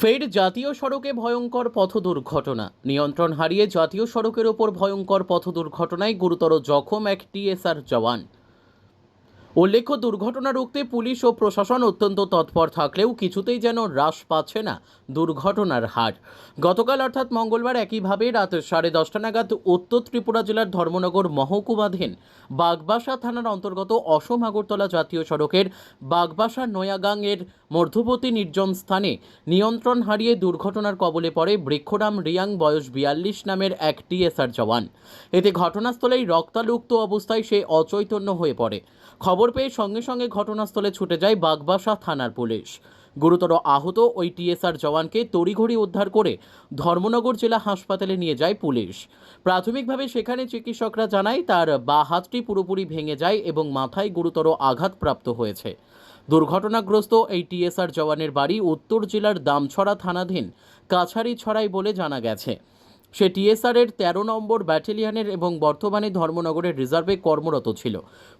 ফের জাতীয় সড়কে ভয়ঙ্কর পথ দুর্ঘটনা। নিয়ন্ত্রণ হারিয়ে জাতীয় সড়কের ওপর ভয়ঙ্কর পথ দুর্ঘটনায় গুরুতর জখম এক টিএসআর জওয়ান। উল্লেখ্য, দুর্ঘটনা রুখতে পুলিশ ও প্রশাসন অত্যন্ত তৎপর থাকলেও কিছুতেই যেন হ্রাস পাচ্ছে না দুর্ঘটনার হার। গতকাল অর্থাৎ মঙ্গলবার একইভাবে রাত 10:30 নাগাদ উত্তর ত্রিপুরা জেলার ধর্মনগর মহকুমাধীন বাগবাসা থানার অন্তর্গত অসম আগরতলা জাতীয় সড়কের বাগবাসা নয়াগাংয়ের মধ্যবর্তী নির্জন স্থানে নিয়ন্ত্রণ হারিয়ে দুর্ঘটনার কবলে পড়ে বৃক্ষরাম রিয়াং বয়স 42 নামের এক টিএসআর জওয়ান। এতে ঘটনাস্থলেই রক্তালুপ্ত অবস্থায় সে অচৈতন্য হয়ে পড়ে। খবর পেয়ে সঙ্গে সঙ্গে ঘটনাস্থলে ছুটে যায় বাগবাসা থানার পুলিশ। গুরুতর আহত ওই টিএসআর জওয়ানকে তড়িঘড়ি উদ্ধার করে ধর্মনগর জেলা হাসপাতালে নিয়ে যায় পুলিশ। প্রাথমিকভাবে সেখানে চিকিৎসকরা জানায় তার বাঁ হাতটি পুরোপুরি ভেঙে যায় এবং মাথায় গুরুতর আঘাতপ্রাপ্ত হয়েছে। দুর্ঘটনাগ্রস্ত এই টিএসআর জওয়ানের বাড়ি উত্তর জেলার দামছড়া থানাধীন কাছারিছড়াই বলে জানা গেছে। সে টিএসআর-এর 13 নম্বর ব্যাটালিয়নের এবং বর্তমানে ধর্মনগরের রিজার্ভে কর্মরত ছিল।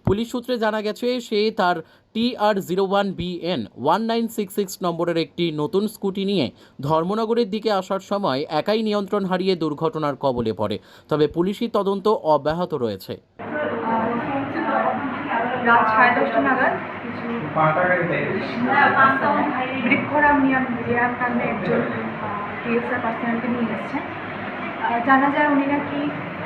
পুলিশ সূত্রে জানা গেছে সে তার TR01BN 1966 নম্বরের একটি নতুন স্কুটি নিয়ে ধর্মনগরের দিকে আসার সময় একাই নিয়ন্ত্রণ হারিয়ে দুর্ঘটনার কবলে পড়ে। তবে পুলিশি তদন্ত অব্যাহত রয়েছে। রাত 10:30 নাগাদ বৃক্ষরাম রিয়াং নামে একজন টিএসআর পার্সোনালকে নিয়ে এসেছেন। জানা যায় উনি নাকি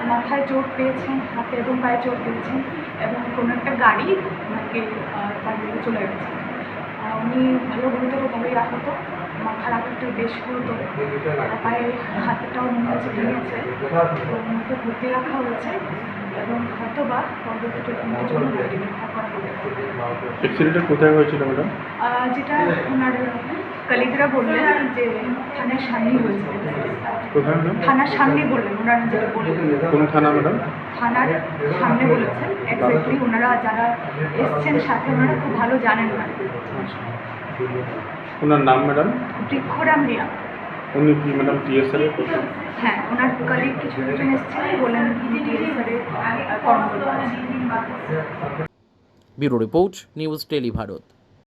মাথায় চোট পেয়েছেন, হাতে এবং পায়ে চোট পেয়েছেন এবং কোনো একটা গাড়ি ওনাকে তার দিকে চলে গেছে। উনি ভালো গুরুতরভাবেই আহত, মাথার আঘাতটা বেশ গুরুতর, পায়ে হাতটাও মনে হচ্ছে ভেঙেছে, তো ওনাকে ভর্তি রাখা হয়েছে এবং হয়তো বা পরবর্তী ট্রিটমেন্টের জন্য রেফার করা হবে। অ্যাক্সিডেন্টটা কোথায় হয়েছিল ম্যাডাম? যেটা ওনার কলিগরা বললেন যে থানার সামনেই হয়েছে। কোথায় ম্যাডাম? থানার সামনে বললেন, ওনারা যেটা বললেন। কোন থানা ম্যাডাম? থানার সামনে বলেছেন। এক্স্যাক্টলি ওনারা যারা এসছেন সাথে ওনারা খুব ভালো জানেন না। ওনার নাম ম্যাডাম? বৃক্ষরাম রিয়া। উনি কি ম্যাডাম টিএসআর-এর? হ্যাঁ, ওনার কলিগ কিছু জন এসছেন, বললেন টিএসআর-এর কর্মরত আছেন। Bureau report, news tele Bharat.